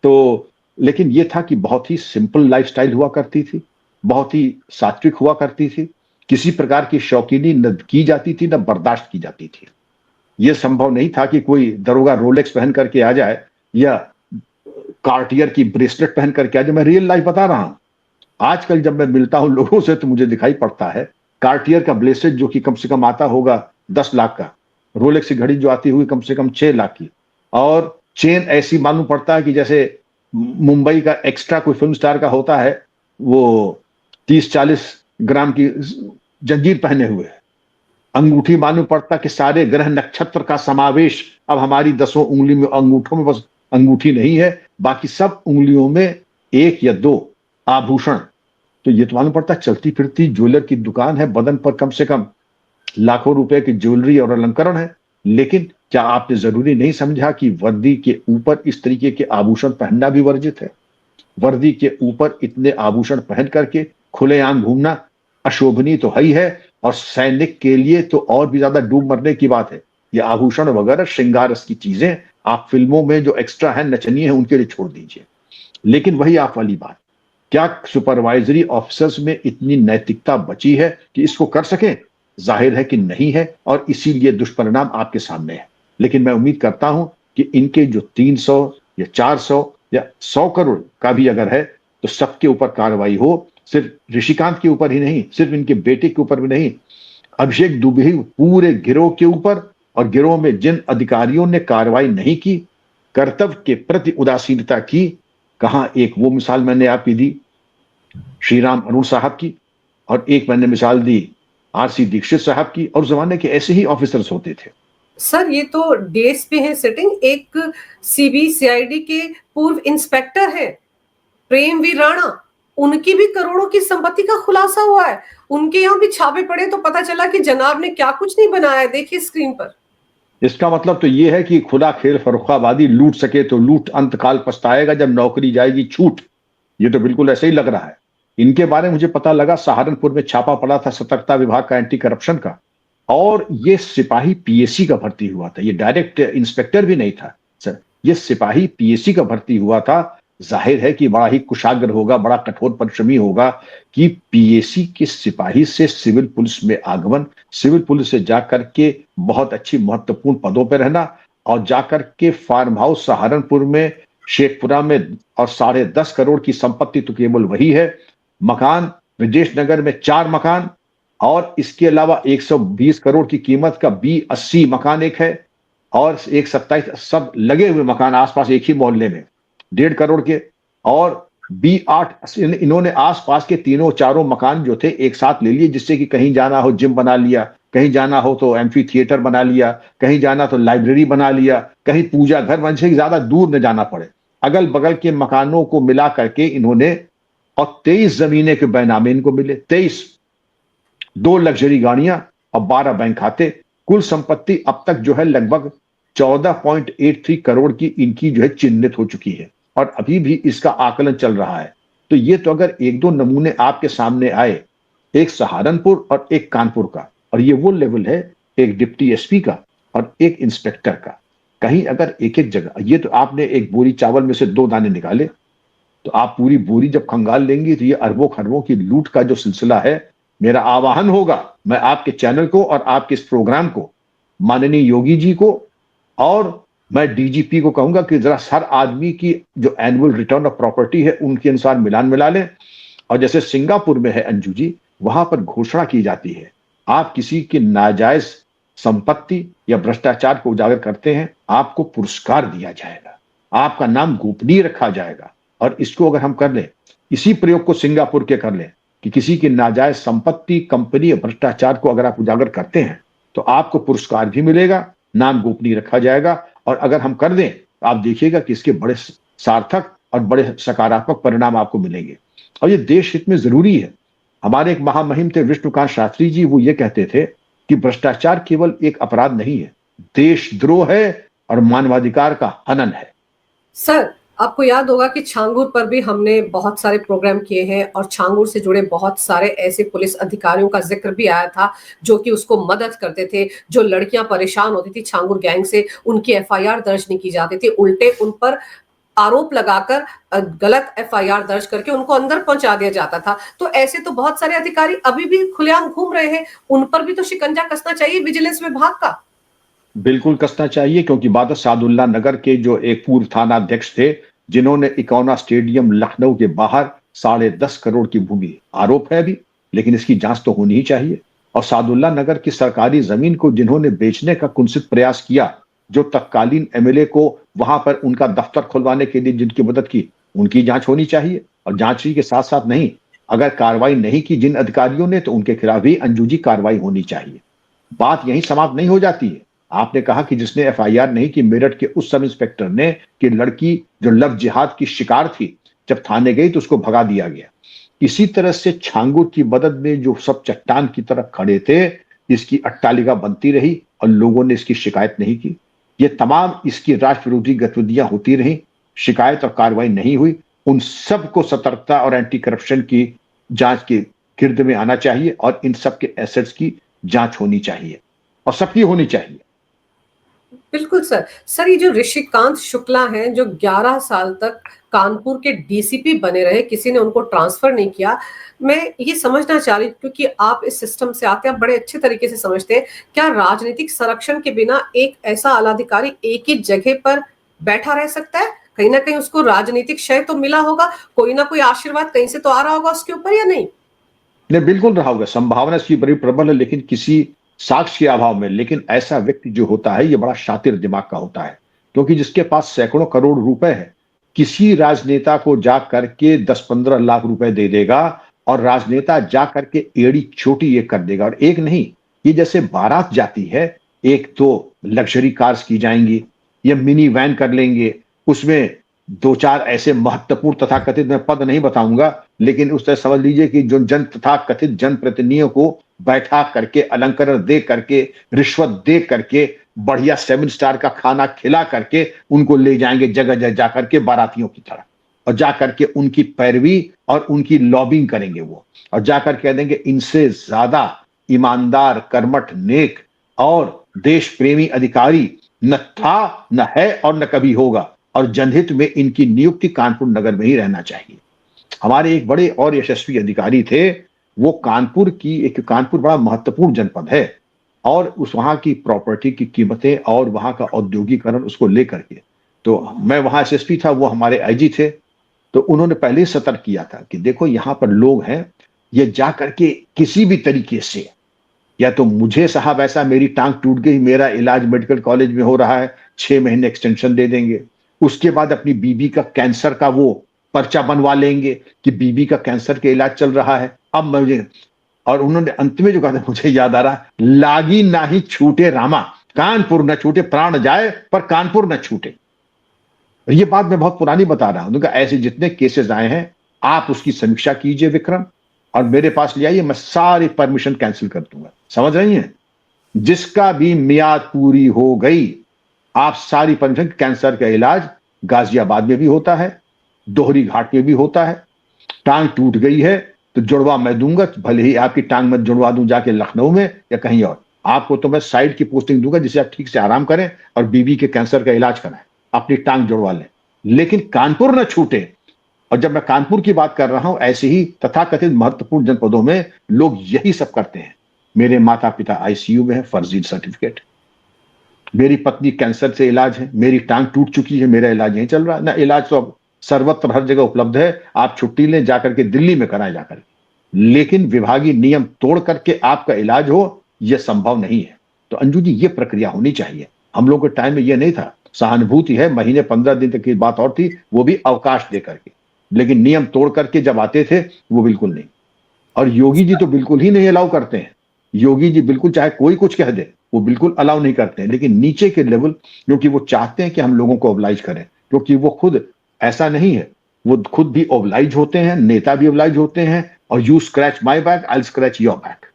तो लेकिन ये था कि बहुत ही सिंपल लाइफस्टाइल हुआ करती थी, बहुत ही सात्विक हुआ करती थी, किसी प्रकार की शौकीनी न की जाती थी, न बर्दाश्त की जाती थी। ये संभव नहीं था कि कोई दरोगा रोलेक्स पहन करके आ जाए या कार्टियर की ब्रेसलेट पहन करके आ जाए। मैं रियल लाइफ बता रहा हूं। आजकल जब मैं मिलता हूं लोगों से तो मुझे दिखाई पड़ता है कार्टियर का ब्रेसलेट जो कि कम से कम आता होगा 10 लाख का, रोलेक्स की घड़ी जो आती हुई कम से कम 6 लाख की, और चेन ऐसी मालूम पड़ता है कि जैसे मुंबई का एक्स्ट्रा कोई फिल्म स्टार का होता है, वो 30-40 ग्राम की जंजीर पहने हुए है। अंगूठी मालूम पड़ता कि सारे ग्रह नक्षत्र का समावेश अब हमारी 10 उंगली में, अंगूठों में बस अंगूठी नहीं है, बाकी सब उंगलियों में 1 या 2 आभूषण। तो ये तो मालूम पड़ता चलती फिरती ज्वेलर की दुकान है, बदन पर कम से कम लाखों रुपए की ज्वेलरी और अलंकरण है। लेकिन क्या आपने जरूरी नहीं समझा कि वर्दी के ऊपर इस तरीके के आभूषण पहनना भी वर्जित है? वर्दी के ऊपर इतने आभूषण पहन करके खुलेआम घूमना अशोभनीय तो है ही है, और सैनिक के लिए तो और भी ज्यादा डूब मरने की बात है। ये आभूषण वगैरह श्रृंगार रस की चीजें आप फिल्मों में जो एक्स्ट्रा है, नचनीय है, उनके लिए छोड़ दीजिए। लेकिन वही आप वाली बात, क्या सुपरवाइजरी ऑफिसर्स में इतनी नैतिकता बची है कि इसको कर सकें? जाहिर है कि नहीं है, और इसीलिए दुष्परिणाम आपके सामने है। लेकिन मैं उम्मीद करता हूं कि इनके जो 300 या 400 या 100 करोड़ का भी अगर है तो सबके ऊपर कार्रवाई हो, सिर्फ ऋषिकांत के ऊपर ही नहीं, सिर्फ इनके बेटे के ऊपर भी नहीं, अभिषेक दुबे पूरे गिरोह के ऊपर, और गिरोह में जिन अधिकारियों ने कार्रवाई नहीं की, कर्तव्य के प्रति उदासीनता की, कहां एक वो मिसाल मैंने आपकी दी श्रीराम अरुण साहब की, और एक मैंने मिसाल दी आरसी दीक्षित साहब की, और जमाने के ऐसे ही ऑफिसर्स होते थे। सर ये तो डीएसपी है सिटिंग, एक सीबीसीआईडी के पूर्व इंस्पेक्टर है प्रेमवीर राणा, उनकी भी करोड़ों की संपत्ति का खुलासा हुआ है। उनके यहाँ भी छापे पड़े तो पता चला कि जनाब ने क्या कुछ नहीं बनाया, देखिए स्क्रीन पर। इसका मतलब तो यह है कि खुला खेल फर्रुखाबादी, लूट सके तो लूट, अंतकाल पछताएगा जब नौकरी जाएगी छूट। ये तो बिल्कुल ऐसे ही लग रहा है। इनके बारे में मुझे पता लगा, सहारनपुर में छापा पड़ा था सतर्कता विभाग का, एंटी करप्शन का, और ये सिपाही पीएससी का भर्ती हुआ था। ये डायरेक्ट इंस्पेक्टर भी नहीं था सर, ये सिपाही पीएससी का भर्ती हुआ था। जाहिर है कि बड़ा ही कुशाग्र होगा, बड़ा कठोर परिश्रमी होगा कि पीएससी के सिपाही से सिविल पुलिस में आगमन, सिविल पुलिस से जाकर के बहुत अच्छी महत्वपूर्ण पदों पर रहना, और जाकर के फार्म हाउस सहारनपुर में, शेखपुरा में, और 10.5 करोड़ की संपत्ति तो केवल वही है। मकान ब्रजेश नगर में 4 मकान, और इसके अलावा 120 करोड़ की कीमत का B80 मकान एक है, और एक 27 सब लगे हुए मकान आसपास एक ही मोहल्ले में 1.5 करोड़ के, और B8 इन्होंने आसपास के तीनों चारों मकान जो थे एक साथ ले लिए, जिससे कि कहीं जाना हो जिम बना लिया, कहीं जाना हो तो एम्फी थिएटर बना लिया, कहीं जाना तो लाइब्रेरी बना लिया, कहीं पूजा घर बन से ज्यादा दूर न जाना पड़े। अगल बगल के मकानों को मिला करके इन्होंने, और 23 जमीनें के बैनामे इनको मिले, 23, 2 लग्जरी गाड़ियां और 12 बैंक खाते, कुल संपत्ति अब तक जो है लगभग 14.83 करोड़ की इनकी जो है चिन्हित हो चुकी है, और अभी भी इसका आकलन चल रहा है। तो ये तो अगर 1-2 नमूने आपके सामने आए, एक सहारनपुर और एक कानपुर का, और ये वो लेवल है एक डिप्टी एसपी का और एक इंस्पेक्टर का। कहीं अगर एक एक जगह, ये तो आपने एक बोरी चावल में से 2 दाने निकाले, तो आप पूरी बोरी जब खंगाल लेंगी तो ये अरबों खरबों की लूट का जो सिलसिला है। मेरा आह्वान होगा, मैं आपके चैनल को और आपके इस प्रोग्राम को, माननीय योगी जी को, और मैं डीजीपी को कहूंगा कि जरा हर आदमी की जो एनुअल रिटर्न ऑफ प्रॉपर्टी है उनके अनुसार मिलान मिला लें। और जैसे सिंगापुर में है अंजू जी, वहां पर घोषणा की जाती है, आप किसी की नाजायज संपत्ति या भ्रष्टाचार को उजागर करते हैं, आपको पुरस्कार दिया जाएगा, आपका नाम गोपनीय रखा जाएगा। और इसको अगर हम कर लें, इसी प्रयोग को सिंगापुर के कर लें कि किसी की नाजायज संपत्ति, कंपनी या भ्रष्टाचार को अगर आप उजागर करते हैं तो आपको पुरस्कार भी मिलेगा, नाम गोपनीय रखा जाएगा। और अगर हम कर दें तो आप देखिएगा कि इसके बड़े सार्थक और बड़े सकारात्मक परिणाम आपको मिलेंगे, और ये देश हित में जरूरी है। हमारे एक महामहिम थे विष्णुकांत शास्त्री जी, वो ये कहते थे कि भ्रष्टाचार केवल एक अपराध नहीं है, देशद्रोह है और मानवाधिकार का हनन है। सर आपको याद होगा कि छांगुर पर भी हमने बहुत सारे प्रोग्राम किए हैं, और छांगुर से जुड़े बहुत सारे ऐसे पुलिस अधिकारियों का जिक्र भी आया था जो कि उसको मदद करते थे। जो लड़कियां परेशान होती थी छांगुर गैंग से, उनकी एफआईआर दर्ज नहीं की जाती थी, उल्टे उन पर आरोप लगाकर गलत एफआईआर दर्ज करके उनको अंदर पहुंचा दिया जाता था। तो ऐसे तो बहुत सारे अधिकारी अभी भी खुलेआम घूम रहे हैं, उन पर भी तो शिकंजा कसना चाहिए विजिलेंस विभाग का। बिल्कुल कसना चाहिए, क्योंकि बादल सादुल्ला नगर के जो एक पूर्व थाना अध्यक्ष थे, जिन्होंने इकोना स्टेडियम लखनऊ के बाहर 10.5 करोड़ की भूमि, आरोप है अभी, लेकिन इसकी जांच तो होनी ही चाहिए। और सादुल्ला नगर की सरकारी जमीन को जिन्होंने बेचने का कुत्सित प्रयास किया, जो तत्कालीन एमएलए को वहां पर उनका दफ्तर खुलवाने के लिए जिनकी मदद की, उनकी जांच होनी चाहिए। और जांच ही के साथ साथ नहीं, अगर कार्रवाई नहीं की जिन अधिकारियों ने, तो उनके खिलाफ भी अंजुजी कार्रवाई होनी चाहिए। बात यहीं समाप्त नहीं हो जाती है। आपने कहा कि जिसने एफआईआर नहीं की, मेरठ के उस सब इंस्पेक्टर ने, कि लड़की जो लव जिहाद की शिकार थी, जब थाने गई तो उसको भगा दिया गया। इसी तरह से छांगुर की मदद में जो सब चट्टान की तरफ खड़े थे, इसकी अट्टालिका बनती रही और लोगों ने इसकी शिकायत नहीं की। ये तमाम इसकी राष्ट्र विरोधी गतिविधियां होती रही, शिकायत और कार्रवाई नहीं हुई। उन सबको सतर्कता और एंटी करप्शन की जांच के गिर्द में आना चाहिए और इन सब के एसेट्स की जांच होनी चाहिए और सबकी होनी चाहिए। बिल्कुल सर। सर, ये जो ऋषिकांत शुक्ला हैं, जो 11 साल तक कानपुर के डीसीपी बने रहे, किसी ने उनको ट्रांसफर नहीं किया। मैं ये समझना चाह रही हूँ, क्योंकि आप इस सिस्टम से आते हैं, आप बड़े अच्छे तरीके से समझते हैं, क्या राजनीतिक संरक्षण के बिना एक ऐसा आलाधिकारी एक ही जगह पर बैठा रह सकता है? कहीं ना कहीं उसको राजनीतिक क्षय तो मिला होगा, कोई ना कोई आशीर्वाद कहीं से तो आ रहा होगा उसके ऊपर, या नहीं? नहीं, बिल्कुल रहा होगा, संभावना इसकी बड़ी प्रबल है, लेकिन किसी साक्ष्य के अभाव में। लेकिन ऐसा व्यक्ति जो होता है, ये बड़ा शातिर दिमाग का होता है, क्योंकि जिसके पास सैकड़ों करोड़ रुपए है, किसी राजनेता को जा करके 10-15 लाख रुपए दे देगा और राजनेता जा करके एड़ी छोटी एक कर देगा। और एक नहीं, ये जैसे बारात जाती है, एक तो लग्जरी कार्स की जाएंगी या मिनी वैन कर लेंगे, उसमें 2-4 ऐसे महत्वपूर्ण तथाकथित, मैं पद नहीं बताऊंगा, लेकिन उस तरह समझ लीजिए कि जो जन तथाकथित जनप्रतिनिधियों को बैठा करके, अलंकरण दे करके, रिश्वत दे करके, बढ़िया 7 स्टार का खाना खिला करके उनको ले जाएंगे जगह जगह जाकर के, बारातियों की तरह, और जाकर के उनकी पैरवी और उनकी लॉबिंग करेंगे वो, और जाकर कह देंगे इनसे ज्यादा ईमानदार, कर्मठ, नेक और देश प्रेमी अधिकारी न था, न है और न कभी होगा, और जनहित में इनकी नियुक्ति कानपुर नगर में ही रहना चाहिए। हमारे एक बड़े और यशस्वी अधिकारी थे, वो कानपुर बड़ा महत्वपूर्ण जनपद है, और उस वहां की प्रॉपर्टी की कीमतें और वहां का औद्योगिकरण, उसको लेकर के, तो मैं वहां एसएसपी था, वो हमारे आईजी थे, तो उन्होंने पहले ही सतर्क किया था कि देखो यहां पर लोग हैं, ये जा करके किसी भी तरीके से, या तो मुझे साहब ऐसा मेरी टांग टूट गई, मेरा इलाज मेडिकल कॉलेज में हो रहा है, 6 महीने एक्सटेंशन दे देंगे, उसके बाद अपनी बीबी का कैंसर का वो पर्चा बनवा लेंगे कि बीबी का कैंसर के इलाज चल रहा है, अब मुझे, और उन्होंने अंत में जो कहा था, मुझे याद आ रहा, लागी ना ही छूटे रामा, कानपुर न छूटे, प्राण जाए पर कानपुर न छूटे। ये बात मैं बहुत पुरानी बता रहा हूं, ऐसे जितने केसेस आए हैं आप उसकी समीक्षा कीजिए विक्रम, और मेरे पास ले आइए, मैं सारी परमिशन कैंसिल कर दूंगा। समझ रही हैं? जिसका भी मियाद पूरी हो गई, आप सारी परमिशन, कैंसर का इलाज गाजियाबाद में भी होता है, दोहरी घाट में भी होता है, टांग टूट गई है तो जुड़वा मैं दूंगा, भले ही आपकी टांग में जुड़वा दूं जाके लखनऊ में या कहीं और, आपको तो मैं साइड की पोस्टिंग दूंगा जिससे आप ठीक से आराम करें और बीबी के कैंसर का इलाज कराएं, अपनी टांग जुड़वा लें, लेकिन कानपुर न छूटे। और जब मैं कानपुर की बात कर रहा हूं, ऐसे ही तथाकथित महत्वपूर्ण जनपदों में लोग यही सब करते हैं। मेरे माता पिता आईसीयू में है, फर्जी सर्टिफिकेट, मेरी पत्नी कैंसर से इलाज है, मेरी टांग टूट चुकी है, मेरा इलाज नहीं चल रहा ना, इलाज तो अब सर्वत्र हर जगह उपलब्ध है, आप छुट्टी लें, जाकर के दिल्ली में कराएं जाकर, लेकिन विभागीय नियम तोड़ करके आपका इलाज हो, यह संभव नहीं है। तो अंजू जी, ये प्रक्रिया होनी चाहिए। हम लोगों के टाइम में यह नहीं था, सहानुभूति है, महीने 15 दिन तक की बात और थी, वो भी अवकाश दे करके, लेकिन नियम तोड़ करके जब आते थे वो बिल्कुल नहीं। और योगी जी तो बिल्कुल ही नहीं अलाउ करते हैं, योगी जी बिल्कुल, चाहे कोई कुछ कह दे, वो बिल्कुल अलाउ नहीं करते हैं। लेकिन नीचे के लेवल, क्योंकि वो चाहते हैं कि हम लोगों को ओबलाइज करें, क्योंकि वो खुद ऐसा नहीं है, वो खुद भी ओबलाइज होते हैं, नेता भी ओबलाइज होते हैं, और you scratch my back, I scratch your back.